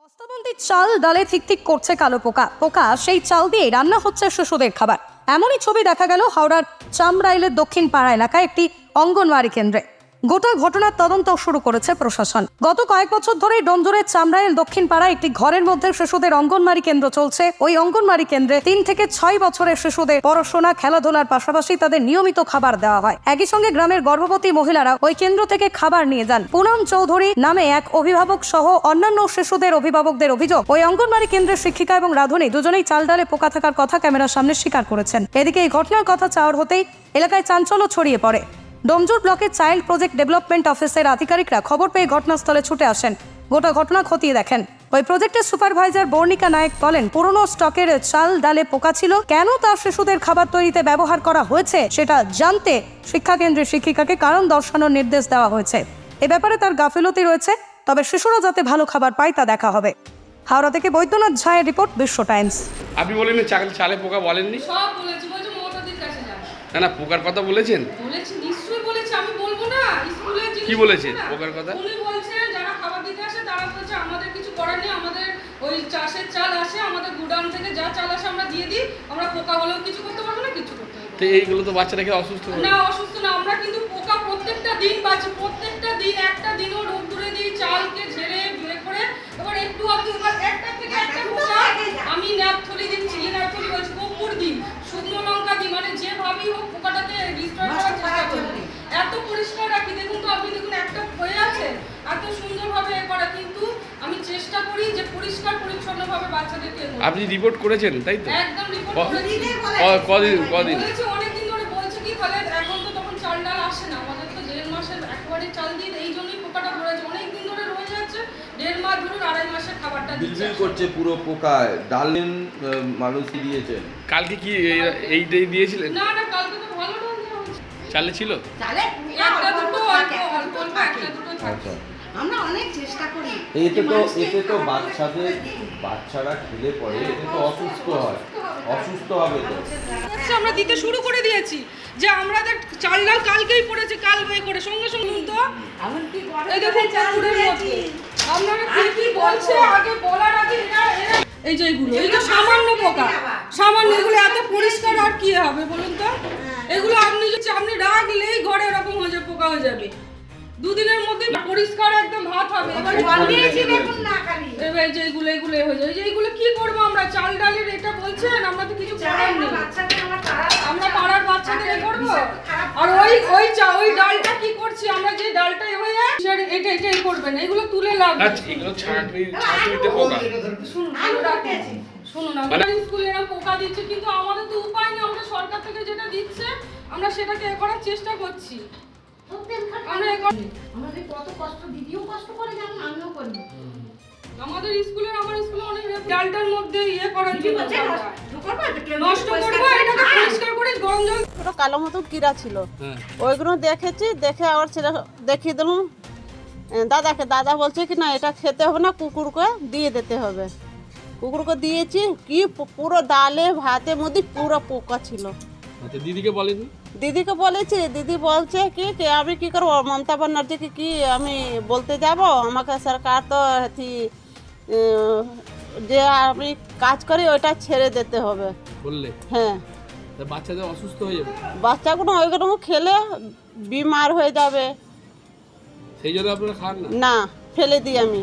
বস্তাবন্দি চাল ডালে ঠিক করছে কালো পোকা। পোকা সেই চাল দিয়ে রান্না হচ্ছে শিশুদের খাবার। এমনই ছবি দেখা গেল হাওড়ার চামরাইলের দক্ষিণ পাড়া এলাকায় একটি অঙ্গনওয়াড়ি কেন্দ্রে। গোটা ঘটনার তদন্ত শুরু করেছে প্রশাসন। গত কয়েক বছর ধরে ডোমজুড়ের চামরাইল দক্ষিণ পাড়ায় একটি ঘরের মধ্যে শিশুদের অঙ্গনওয়াড়ি কেন্দ্র চলছে। ওই অঙ্গনওয়াড়ি কেন্দ্রে 3 থেকে 6 বছরের শিশুদের পড়াশোনা, খেলাধুলার পাশাপাশি তাদের নিয়মিত খাবার দেওয়া হয়। একই সঙ্গে গ্রামের গর্ভবতী মহিলারা ওই কেন্দ্র থেকে খাবার নিয়ে যান। পুনম চৌধুরী নামে এক অভিভাবক সহ অন্যান্য শিশুদের অভিভাবকদের অভিযোগ, ওই অঙ্গনওয়াড়ি কেন্দ্রের শিক্ষিকা এবং রাঁধুনি দুজনেই চাল ডালে পোকা থাকার কথা ক্যামেরার সামনে স্বীকার করেছেন। এদিকে এই ঘটনার কথা চাওয়ার হতেই এলাকায় চাঞ্চল্য ছড়িয়ে পড়ে। ডোমজুর ব্লকের চাইল্ড প্রজেক্ট ডেভেলপমেন্ট অফিসের আধিকারিকরা খবর পেয়ে ঘটনাস্থলে ছুটে আসেন, গোটা ঘটনা খতিয়ে দেখেন। ওই প্রজেক্টের সুপারভাইজার বর্ণিকা নায়ক বলেন, পুরনো স্টকের চাল ডালে পোকা ছিল, কেন তা শিশুদের খাবার তৈরিতে ব্যবহার করা হয়েছে সেটা জানতে শিক্ষা কেন্দ্রের শিক্ষিকাকে কারণ দর্শানোর নির্দেশ দেওয়া হয়েছে। এ ব্যাপারে তার গাফিলতি রয়েছে, তবে শিশুরা যাতে ভালো খাবার পায় তা দেখা হবে। হাওড়া থেকে বৈদ্যনাথ ঝায়ের রিপোর্ট, বিশ্ব টাইমস। আপনি বলেন চালে পোকা বলেননি? সব বলেছি, বলছি মমতাদির কাছে যান। না পোকার কথা বলেছেন? বলেছি, নিশ্চয়ই বলেছি, আমি বলবো না? স্কুলে কি বলেছে পোকার কথা? উনি বলছেন যারা খাবার দিতে আসে তারা বলছে আমাদের কিছু করার নেই, আমাদের ওই চাষের চাল আসে, আমাদের গুদাম থেকে যা চাল আসে আমরা দিয়ে দিই, আমরা পোকা হলেও কিছু করতে পারবো না, কিছু করতে পারবো তো এইগুলো তো বাচ্চাটাকে অসুস্থ করে না। অসুস্থ না, আমরা কিন্তু পোকা প্রত্যেকটা দিন বাঁচি, প্রত্যেকটা দিন একটা দিনও রোদ দূরে দিই, চালকে ঝেড়ে বের করে। এবার একটু আধটু এবার একটা থেকে একটা পোকা আমি ন্যাপথলি দিচ্ছি, ন্যাপথলি বলছি, কপুর দিই, শুকনো লঙ্কা দিই, মানে যেভাবেই হোক পোকাটাকে ডিস্ট্রয় করার চেষ্টা করি। এত পরিষ্কার রাখি, দেখুন তো আপনি দেখুন একটা হয়ে আছে, এত সুন্দরভাবে এ করা, কিন্তু আমি চেষ্টা করি যে পরিষ্কার পরিচ্ছন্নভাবে বাচ্চাদেরকে। আপনি রিপোর্ট করেছেন তাই তো? একদম রিপোর্ট করেছি। কদিন বলেছি অনেকদিন ধরে, বলছে কি ফলে এখন তো তখন চাল ডাল আসে না, আমাদের তো 1.5 মাসের একবারে চাল দিয়ে এই জন্যই পোকাটা ধরেছে, অনেকদিন ধরে রয়ে যাচ্ছে, 1.5 মাস ধরুন 2.5 মাসের খাবারটা দিচ্ছে, বিলবিল করছে পুরো পোকায়। ডালেন মানুষ দিয়েছেন। কালকে কি এইটাই দিয়েছিলেন? না না, কালকে তো ভালো ডাল দেওয়া হয়েছে। চালে ছিল একটা দুটো অল্প অল্প একটা দুটো থাকে। আমরা অনেক চেষ্টা করি। এতে তো বাচ্চারা খেলে পরে এতে তো অসুস্থ হবে তো। আমরা দিতে শুরু করে দিয়েছি যে আমাদের চাল ডাল কালকেই পড়েছে, কাল বই করে সঙ্গে সঙ্গে তো এই দেখুন চালের মধ্যে আপনারা কি বলছে আগে বলার আগে এরা এই যে এগুলো এই যে সামান্য পোকা, সামান্য, এগুলো এত পরিষ্কার আর কি হবে বলুন তো? এগুলো আপনি রাখলেই ঘরে এরকম হয়ে যাবে, পোকা হয়ে যাবে, 2 দিনের মধ্যে পরিষ্কার একদম ভাত হবে। এবার যে এগুলো হয়ে যায়, এইগুলো কি করবো আমরা? চাল ডালের এটা বলছেন, আমরা তো কিছু করার নেই, আমরা পাড়ার বাচ্চাদের করবো। আর ওই ডালটা কি করছি আমরা, যে ডালটা হয়ে যায় এটাই করবেন, এগুলো তুলে লাগবে। শুনুন আমাদের স্কুলে এরকম পোকা দিচ্ছে, কিন্তু আমাদের তো উপায় নেই, আমরা সরকার থেকে যেটা দিচ্ছে আমরা সেটাকে করার চেষ্টা করছি। আমাদের কত কষ্ট, দিদিও কষ্ট করে, যেমন আমিও করি। আমাদের স্কুলে অনেক ডালটার মধ্যে করার জন্য নষ্ট করবো, এটাকে পরিষ্কার করে গরম জল। পুরো কালো মতো কিরা ছিল, ওইগুলো দেখেছি, দেখে আবার সেটা দেখিয়ে দিলাম দাদাকে। দাদা বলছে কি না এটা খেতে হবে না, কুকুরকে দিয়ে দিতে হবে। কুকুরকে দিয়েছি, কি পুরো ডালে ভাতের মধ্যে পুরো পোকা ছিল। আচ্ছা, দিদিকে বলেনি? দিদিকে বলেছি, দিদি বলছে কি আমি কি করবো, মমতা ব্যানার্জিকে কি আমি বলতে যাব? আমাকে সরকার তো যে আমি কাজ করি ওইটা ছেড়ে দিতে হবে বললে। হ্যাঁ, বাচ্চাদের অসুস্থ হয়ে যাবে, বাচ্চাগুলো ওইগুলো খেলে বিমার হয়ে যাবে, সেই জন্য আপনারা খান না? না, ফেলে দিই আমি।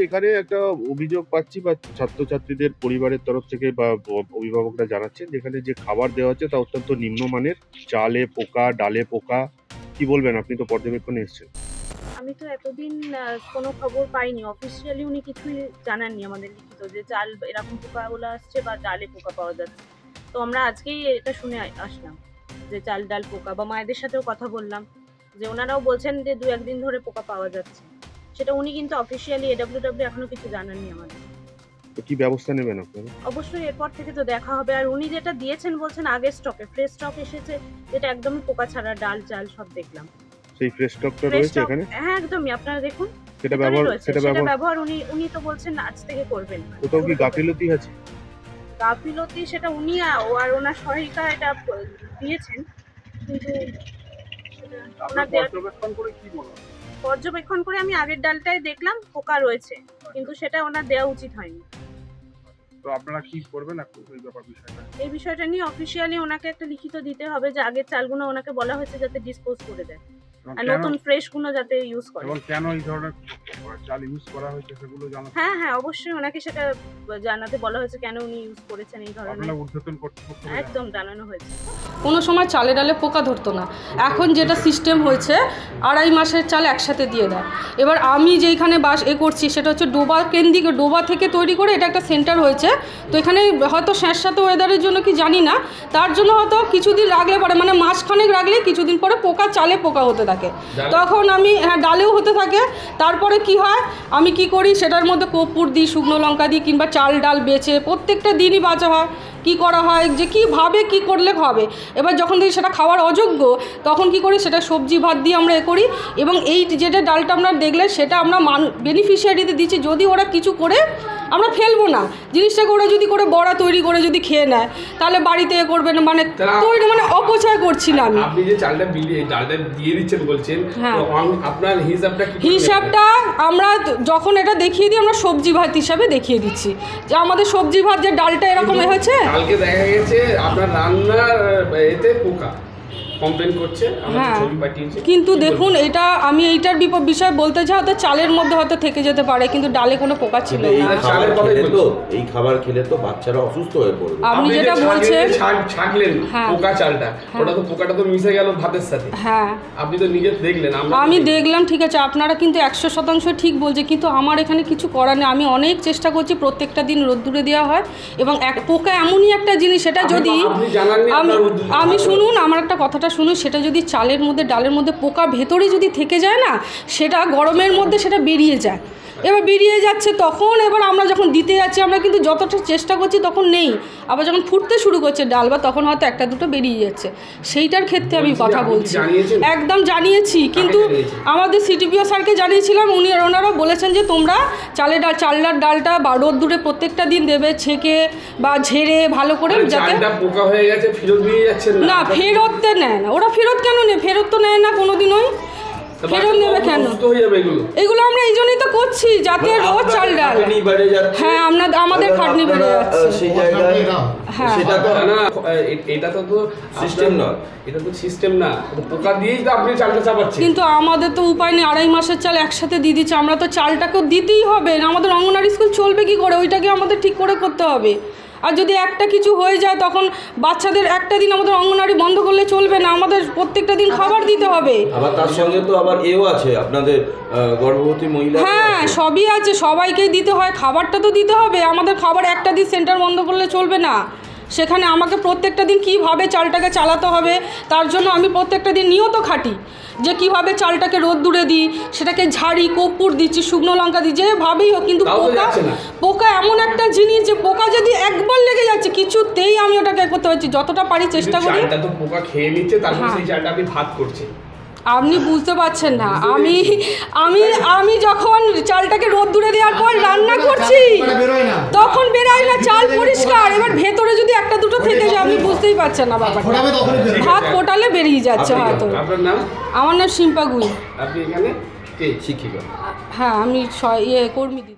এখানে একটা অভিযোগ পাচ্ছি বা ছাত্রছাত্রীদের পরিবারের তরফ থেকে বা অভিভাবকরা জানাচ্ছেন যেখানে যে খাবার দেওয়া হচ্ছে তা অত্যন্ত নিম্নমানের, চালে পোকা, ডালে পোকা। কি বলবেন, আপনি তো পর্যবেক্ষণে এসেছেন? আমি তো এতদিন কোনো খবর পাইনি, অফিসিয়ালি উনি কিছুই জানাননি আমাদের লিখিত যে চাল এরকম পোকাগুলো আসছে বা ডালে পোকা পাওয়া যাচ্ছে। তো আমরা আজকেই এটা শুনে আসলাম যে চাল ডাল পোকা, বা মায়েদের সাথেও কথা বললাম যে ওনারাও বলছেন যে 2-1 দিন ধরে পোকা পাওয়া যাচ্ছে। সেটা উনি কিন্তু অফিসিয়ালি এডব্লিউডব্লিউ এখনো কিছু জানাননি আমাদের। তো কি ব্যবস্থা নেবেন আপনারা? অবশ্যই এরপর থেকে তো দেখা হবে। আর উনি যেটা দিয়েছেন বলছেন আগের স্টকে, ফ্রেশ স্টক এসেছে, যেটা একদমই পোকা ছাড়া, ডাল চাল সব দেখলাম। সেই ফ্রেশ স্টকটা রয়েছে এখানে? হ্যাঁ, একদমই, আপনারা দেখুন সেটা ব্যবহার উনি তো বলছেন আজ থেকে করবেন। কোথাও কি গাফিলতি আছে? গাফিলতি সেটা উনি আর ওনার সহায়িকা এটা দিয়েছেন, কিন্তু পর্যবেক্ষণ করে আমি আগের ডালটায় দেখলাম পোকা রয়েছে, কিন্তু সেটা ওনার দেওয়া উচিত হয়নি। তো আপনারা কি করবেন এখন এই বিষয়টা? এই বিষয়টা নিয়ে অফিসিয়ালি ওনাকে একটা লিখিত দিতে হবে যে আগের চালগুলো ওনাকে বলা হয়েছে যাতে ডিসপোজ করে দেয়, আর নতুন ফ্রেশ গুলো যাতে ইউজ করে। এবং কেন এই ধরনের চাল ইউজ করা হয়েছে সেগুলো জানাতে? হ্যাঁ, অবশ্যই ওনাকে সেটা জানাতে বলা হয়েছে কেন উনি ইউজ করেছেন এই ধরনের। আপনারা ঊর্ধ্বতন কর্তৃপক্ষ একদম জানানো হয়েছে। কোনো সময় চালে ডালে পোকা ধরতো না, এখন যেটা সিস্টেম হয়েছে 2.5 মাসের চাল একসাথে দিয়ে দেয়। এবার আমি যেইখানে করছি সেটা হচ্ছে ডোবা কেন্দ্রিক, ডোবা থেকে তৈরি করে এটা একটা সেন্টার হয়েছে। তো এখানে হয়তো স্যাঁতস্যাঁতে ওয়েদারের জন্য কি জানি না, তার জন্য হয়তো কিছুদিন রাখলে পরে, মানে মাসখানেক রাখলে কিছুদিন পরে চালে পোকা হতে থাকে। তখন আমি ডালেও হতে থাকে। তারপরে কি হয়, আমি কি করি, সেটার মধ্যে কর্পূর দিই, শুকনো লঙ্কা দিই, কিংবা চাল ডাল বেচে প্রত্যেকটা দিনই বাঁচা হয়। কি করা হয় যে কীভাবে কি করলে হবে। এবার যখন দেখি সেটা খাওয়ার অযোগ্য, তখন কি করি, সেটা সবজি ভাত দিয়ে আমরা করি। এবং এই যেটা ডালটা আপনারা দেখলেন সেটা আমরা বেনিফিশিয়ারিতে দিচ্ছি। যদি ওরা কিছু করে আমরা ফেলবো না জিনিসটাকে, ওরা যদি করে বড়া তৈরি করে যদি খেয়ে নেয় তাহলে বাড়িতে করবে না, মানে তৈরি মানে অপচয় করছি না আমি। আপনি যে ডালটা দিয়ে দিচ্ছেন বলছেন, আপনার হিসাবটা আমরা যখন এটা দেখিয়ে দিই, আমরা সবজি ভাত হিসাবে দেখিয়ে দিচ্ছি যে আমাদের সবজি ভাত যে ডালটা এরকম হয়েছে। কালকে দেখা গেছে আপনার রান্নার এতে পোকা কমপ্লেন করছে, ছবি পাঠিয়েছে। কিন্তু দেখুন, এটা আমি এইটার বিষয়ে বলতে চাই, হয়তো চালের মধ্যে হয়তো থেকে যেতে পারে, কিন্তু ডালে কোনো পোকা ছিল না। এই খাবার খেলে তো বাচ্চারা অসুস্থ হয়ে পড়বে। আপনি যেটা বলছেন ছাঁকলেন পোকা চালটা, ওটা তো পোকাটা তো মিশে গেল ভাতের সাথে। হ্যাঁ, আপনি তো নিজে দেখলেন। আমি দেখলাম, ঠিক আছে, আপনারা কিন্তু 100% ঠিক বলছে, কিন্তু আমার এখানে কিছু করার নেই। আমি অনেক চেষ্টা করছি, প্রত্যেকটা দিন রোদ্দুরে দেওয়া হয়। এবং পোকা এমনই একটা জিনিস, সেটা যদি আমি শুনুন, আমার একটা কথাটা শুনুন, সেটা যদি চালের মধ্যে ডালের মধ্যে পোকা ভেতরে যদি থেকে যায় না, সেটা গরমের মধ্যে সেটা বেরিয়ে যায়। এবার বেরিয়ে যাচ্ছে, তখন এবার আমরা যখন দিতে যাচ্ছি, আমরা কিন্তু যতটা চেষ্টা করছি তখন নেই। আবার যখন ফুটতে শুরু করছে ডাল, বা তখন হয়তো একটা দুটো বেরিয়ে যাচ্ছে। সেইটার ক্ষেত্রে আমি কথা বলছি, একদম জানিয়েছি। কিন্তু আমাদের সিটিপিও স্যারকে জানিয়েছিলাম, ওনারা বলেছেন যে তোমরা চালের ডালটা বা রোদ্দুরে প্রত্যেকটা দিন দেবে, ছেঁকে বা ঝেড়ে ভালো করে, যাতে পোকা হয়ে গেছে ফেরত দিয়ে যাচ্ছে না। ফেরততে নেয় না ওরা, ফেরত কেন নেয়? ফেরত তো নেয় না কোনোদিনই। ফেরত নেবে কেন? এগুলো আমরা এই জন্যই তো করছি, যাতে রোজ চাল ডাল। হ্যাঁ, আমাদের খাটনি বেড়ে যাচ্ছে। হ্যাঁ, এটা তো সিস্টেম না, এটা তো সিস্টেম না, পোকা দিয়েই তো আপনি চালটা চাপাচ্ছেন। কিন্তু আমাদের তো উপায় নেই, 2.5 মাসের চাল একসাথে দিয়ে দিচ্ছে। আমরা তো চালটাকেও দিতেই হবে, আমাদের অঙ্গনওয়াড়ি স্কুল চলবে কি করে? ওইটাকে আমাদের ঠিক করে করতে হবে। আর যদি একটা কিছু হয়ে যায়, তখন বাচ্চাদের একটা দিন আমাদের অঙ্গনওয়াড়ি বন্ধ করলে চলবে না, আমাদের প্রত্যেকটা দিন খাবার দিতে হবে। আবার তার সঙ্গে তো আবার এও আছে আপনাদের গর্ভবতী মহিলা। হ্যাঁ, সবই আছে, সবাইকেই দিতে হয়, খাবারটা তো দিতে হবে। আমাদের খাবার একটা দিন সেন্টার বন্ধ করলে চলবে না। সেখানে আমাকে প্রত্যেকটা দিন কীভাবে চালটাকে চালাতে হবে, তার জন্য আমি প্রত্যেকটা দিন নিয়ত খাটি, যে কীভাবে চালটাকে রোদ্দুরে দিই, সেটাকে ঝাড়ি, কর্পূর দিচ্ছি, শুকনো লঙ্কা দিই, যেভাবেই হোক। কিন্তু পোকা এমন একটা জিনিস, যে পোকা যদি একবার লেগে যাচ্ছে, কিছুতেই আমি ওটাকে করতে পারছি, যতটা পারি চেষ্টা করি। পোকা খেয়ে নিচ্ছে, তারপর সেই চালটা আপনি ভাত করছেন। আপনি বুঝতে পারছেন না, আমি যখন চালটাকে রোদ্দুরে দেওয়ার পর রান্না করছি, তখন বেরোয় না, চাল পরিষ্কার। এবার ভেতরে যদি একটা দুটো থেকে যায়, আপনি বুঝতেই পারছেন না ব্যাপারটা। ভাত ফোটালে বেরিয়ে যাচ্ছে হয়তো। আপনার নাম? আমার নাম শিম্পা গুই। আপনি এখানে কে? শিক্ষিকা? হ্যাঁ, আমি কর্মী দিদি।